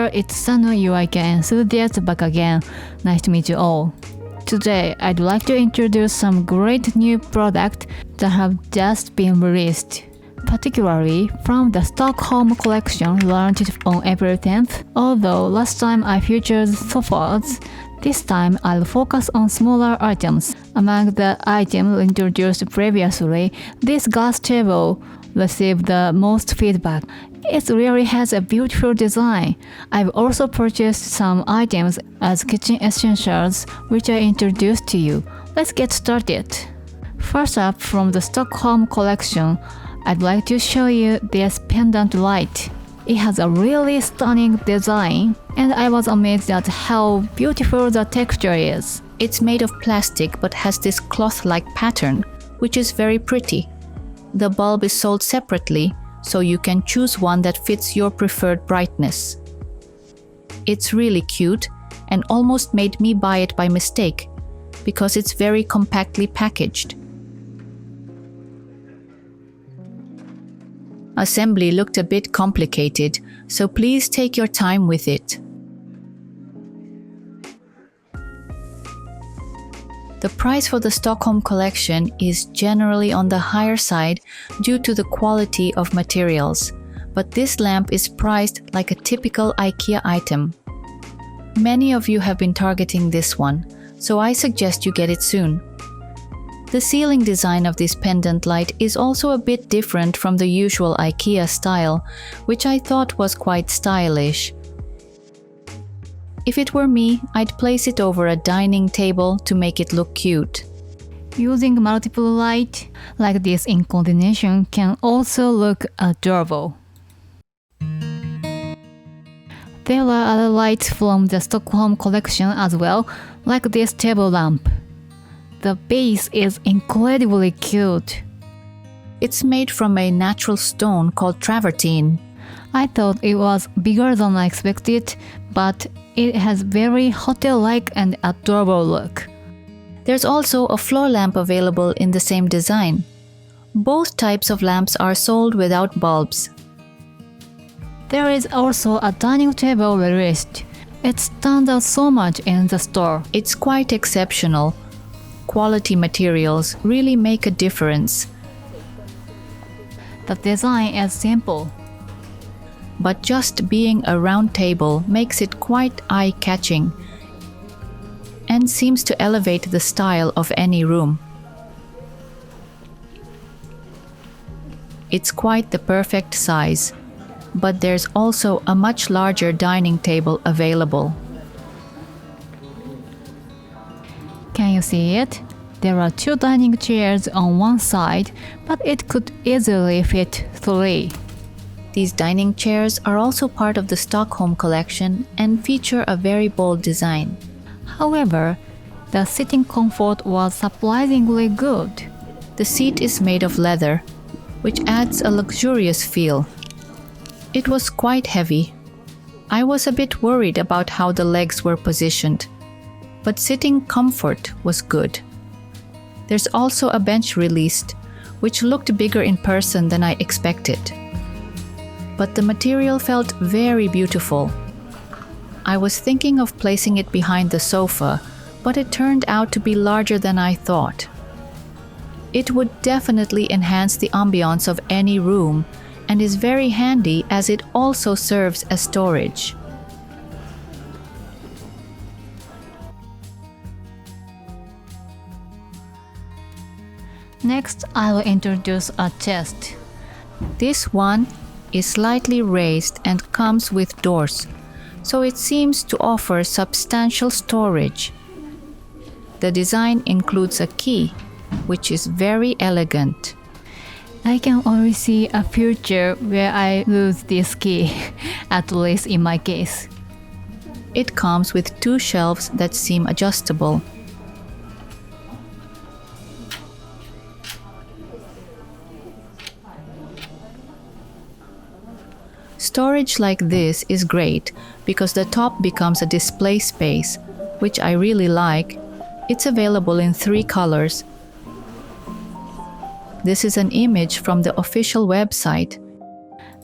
there, it's Sano IKEA enthusiast back again. Nice to meet you all. Today, I'd like to introduce some great new products that have just been released, particularly from the Stockholm collection launched on April 10th. Although last time I featured sofas, this time I'll focus on smaller items. Among the items introduced previously, this glass table received the most feedback. It really has a beautiful design. I've also purchased some items as kitchen essentials, which I introduced to you. Let's get started. First up, from the Stockholm collection, I'd like to show you this pendant light. It has a really stunning design, and I was amazed at how beautiful the texture is. It's made of plastic but has this cloth-like pattern, which is very pretty. The bulb is sold separately, so you can choose one that fits your preferred brightness. It's really cute and almost made me buy it by mistake, because it's very compactly packaged. Assembly looked a bit complicated, so please take your time with it. The price for the Stockholm collection is generally on the higher side due to the quality of materials, but this lamp is priced like a typical IKEA item. Many of you have been targeting this one, so I suggest you get it soon. The ceiling design of this pendant light is also a bit different from the usual IKEA style, which I thought was quite stylish. If it were me, I'd place it over a dining table to make it look cute. Using multiple lights like this in combination can also look adorable. There are other lights from the Stockholm collection as well, like this table lamp. The base is incredibly cute. It's made from a natural stone called travertine. I thought it was bigger than I expected, but it has very hotel-like and adorable look. There's also a floor lamp available in the same design. Both types of lamps are sold without bulbs. There is also a dining table released. It stands out so much in the store. It's quite exceptional. Quality materials really make a difference. The design is simple, but just being a round table makes it quite eye-catching and seems to elevate the style of any room. It's quite the perfect size, but there's also a much larger dining table available. Can you see it? There are 2 dining chairs on one side, but it could easily fit 3. These dining chairs are also part of the Stockholm collection and feature a very bold design. However, the sitting comfort was surprisingly good. The seat is made of leather, which adds a luxurious feel. It was quite heavy. I was a bit worried about how the legs were positioned, but sitting comfort was good. There's also a bench released, which looked bigger in person than I expected. But the material felt very beautiful. I was thinking of placing it behind the sofa, but it turned out to be larger than I thought. It would definitely enhance the ambiance of any room and is very handy as it also serves as storage. Next, I will introduce a chest. This one is slightly raised and comes with doors, so it seems to offer substantial storage. The design includes a key, which is very elegant. I can already see a future where I lose this key, at least in my case. It comes with 2 shelves that seem adjustable. Storage like this is great because the top becomes a display space, which I really like. It's available in 3 colors. This is an image from the official website.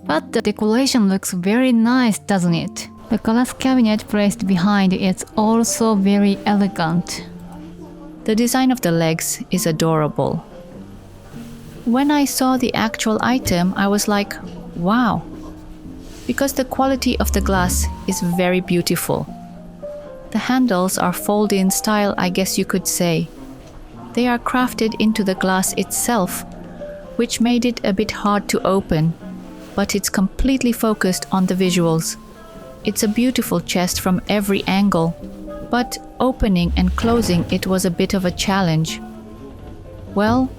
But the decoration looks very nice, doesn't it? The glass cabinet placed behind is also very elegant. The design of the legs is adorable. When I saw the actual item, I was like, wow, because the quality of the glass is very beautiful. The handles are fold-in style, I guess you could say. They are crafted into the glass itself, which made it a bit hard to open, but it's completely focused on the visuals. It's a beautiful chest from every angle, but opening and closing it was a bit of a challenge. Well,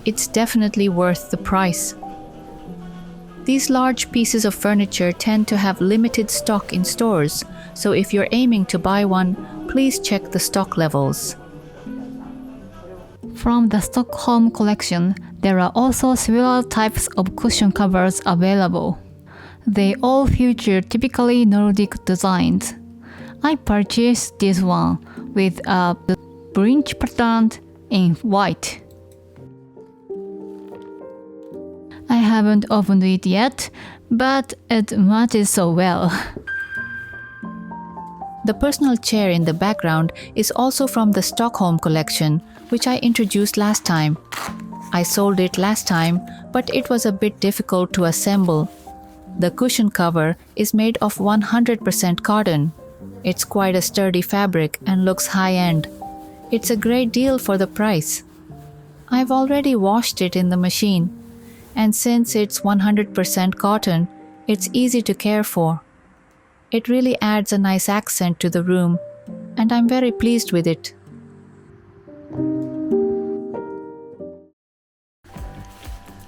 it's definitely worth the price. These large pieces of furniture tend to have limited stock in stores, so if you're aiming to buy one, please check the stock levels. From the Stockholm collection, there are also several types of cushion covers available. They all feature typically Nordic designs. I purchased this one with a branch pattern in white. I haven't opened it yet, but it matches so well. The personal chair in the background is also from the Stockholm collection, which I introduced last time. I sold it last time, but it was a bit difficult to assemble. The cushion cover is made of 100% cotton. It's quite a sturdy fabric and looks high-end. It's a great deal for the price. I've already washed it in the machine, and since it's 100% cotton, it's easy to care for. It really adds a nice accent to the room, and I'm very pleased with it.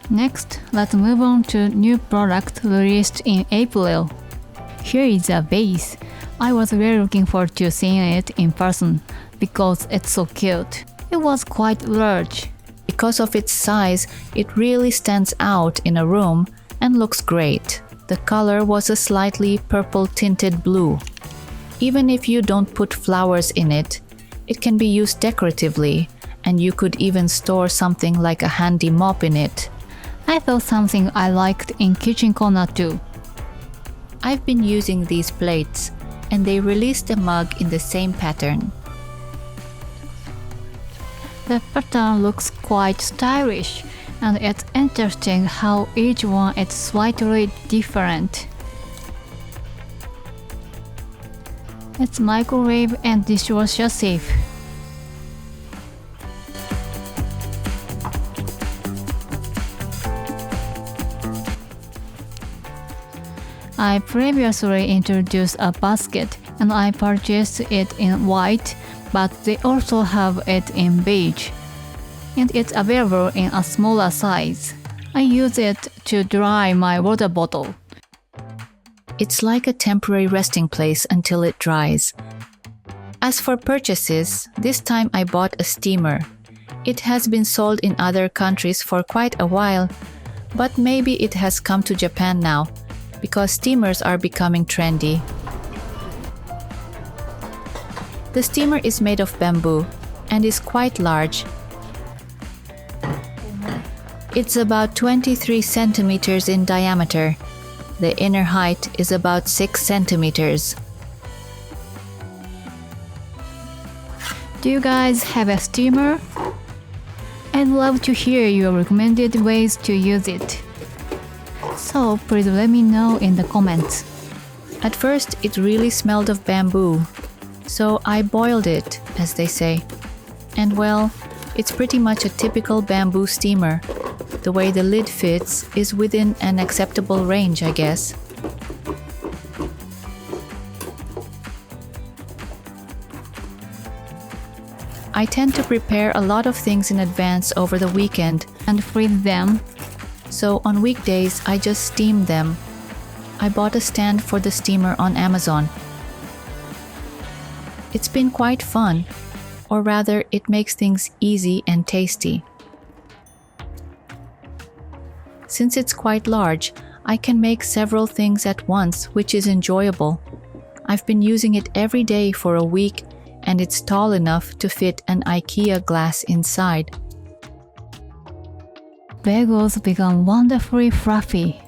Next, let's move on to new product released in April. Here is a vase. I was really looking forward to seeing it in person because it's so cute. It was quite large. Because of its size, it really stands out in a room and looks great. The color was a slightly purple tinted blue. Even if you don't put flowers in it, it can be used decoratively, and you could even store something like a handy mop in it. I thought something I liked in kitchen corner too. I've been using these plates, and they released a mug in the same pattern. The pattern looks quite stylish, and it's interesting how each one is slightly different. It's microwave and dishwasher safe. I previously introduced a basket and I purchased it in white, but they also have it in beige. And it's available in a smaller size. I use it to dry my water bottle. It's like a temporary resting place until it dries. As for purchases, this time I bought a steamer. It has been sold in other countries for quite a while, but maybe it has come to Japan now, because steamers are becoming trendy. The steamer is made of bamboo and is quite large. It's about 23 centimeters in diameter. The inner height is about 6 centimeters. Do you guys have a steamer? I'd love to hear your recommended ways to use it. So please let me know in the comments. At first, it really smelled of bamboo, so I boiled it, as they say. And well, it's pretty much a typical bamboo steamer. The way the lid fits is within an acceptable range, I guess. I tend to prepare a lot of things in advance over the weekend And freeze them. So on weekdays, I just steam them. I bought a stand for the steamer on Amazon. It's been quite fun, or rather, it makes things easy and tasty. Since it's quite large, I can make several things at once, which is enjoyable. I've been using it every day for a week, and it's tall enough to fit an IKEA glass inside. Bagels become wonderfully fluffy.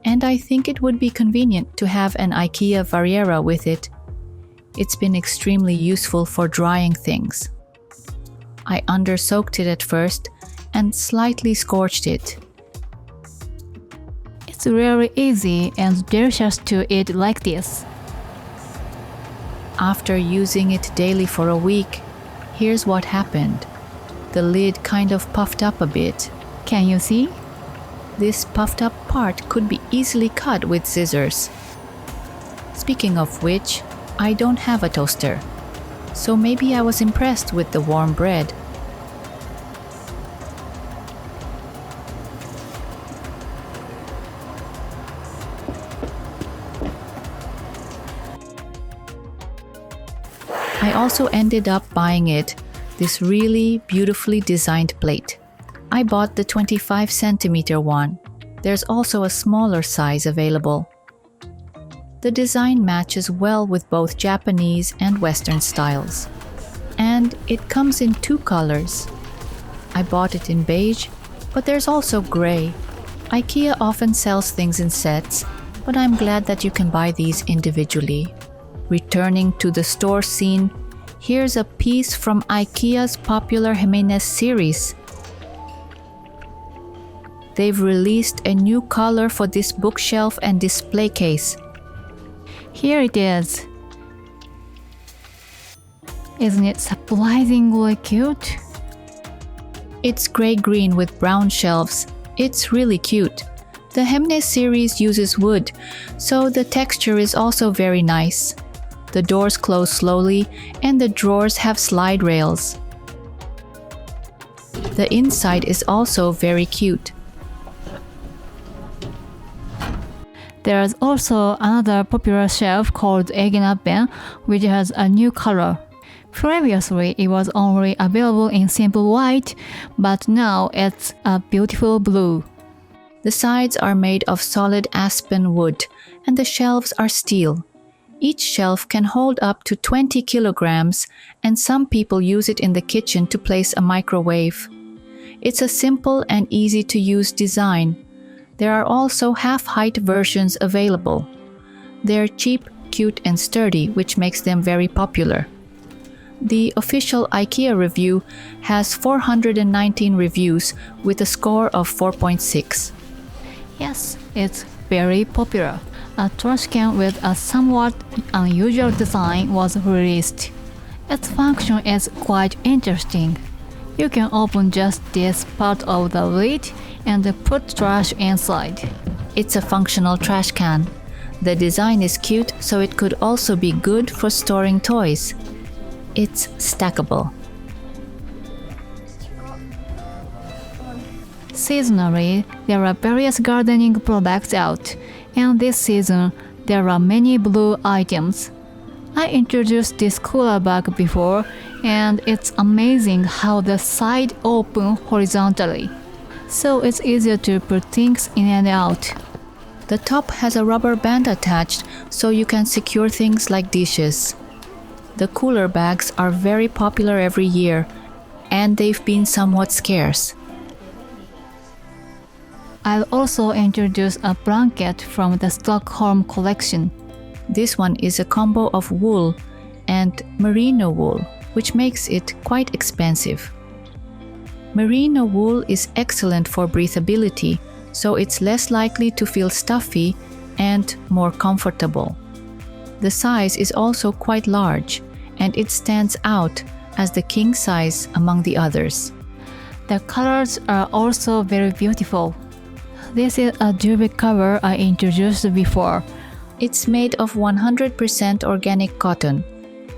And and I think it would be convenient to have an IKEA Variera with it. It's been extremely useful for drying things. I under-soaked it at first and slightly scorched it. It's really easy and delicious to eat like this. After using it daily for a week, here's what happened. The lid kind of puffed up a bit. Can you see? This puffed up part could be easily cut with scissors. Speaking of which, I don't have a toaster, so maybe I was impressed with the warm bread. I also ended up buying this really beautifully designed plate. I bought the 25cm one. There's also a smaller size available. The design matches well with both Japanese and Western styles. And it comes in 2 colors. I bought it in beige, but there's also gray. IKEA often sells things in sets, but I'm glad that you can buy these individually. Returning to the store scene, here's a piece from IKEA's popular Jimenez series. They've released a new color for this bookshelf and display case. Here it is. Isn't it surprisingly cute? It's gray-green with brown shelves. It's really cute. The Jimenez series uses wood, so the texture is also very nice. The doors close slowly and the drawers have slide rails. The inside is also very cute. There's also another popular shelf called Egenappen, which has a new color. Previously, it was only available in simple white, but now it's a beautiful blue. The sides are made of solid aspen wood, and the shelves are steel. Each shelf can hold up to 20 kilograms, and some people use it in the kitchen to place a microwave. It's a simple and easy-to-use design. There are also half-height versions available. They're cheap, cute, and sturdy, which makes them very popular. The official IKEA review has 419 reviews with a score of 4.6. Yes, it's very popular. A trash can with a somewhat unusual design was released. Its function is quite interesting. You can open just this part of the lid and put trash inside. It's a functional trash can. The design is cute, so it could also be good for storing toys. It's stackable. Seasonally, there are various gardening products out, and this season, there are many blue items. I introduced this cooler bag before, and it's amazing how the side opens horizontally, so it's easier to put things in and out. The top has a rubber band attached, so you can secure things like dishes. The cooler bags are very popular every year, and they've been somewhat scarce. I'll also introduce a blanket from the Stockholm collection. This one is a combo of wool and merino wool, which makes it quite expensive. Merino wool is excellent for breathability, so it's less likely to feel stuffy and more comfortable. The size is also quite large, and it stands out as the king size among the others. The colors are also very beautiful. This is a duvet cover I introduced before. It's made of 100% organic cotton,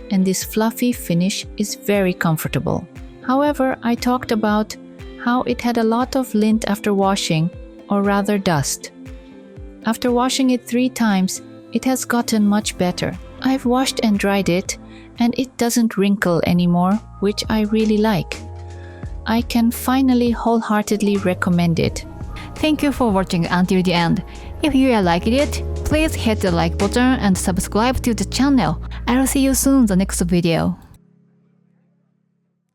and this fluffy finish is very comfortable. However, I talked about how it had a lot of lint after washing, or rather dust. After washing it 3 times, it has gotten much better. I've washed and dried it, and it doesn't wrinkle anymore, which I really like. I can finally wholeheartedly recommend it. Thank you for watching until the end. If you liked it, please hit the like button and subscribe to the channel. I'll see you soon in the next video.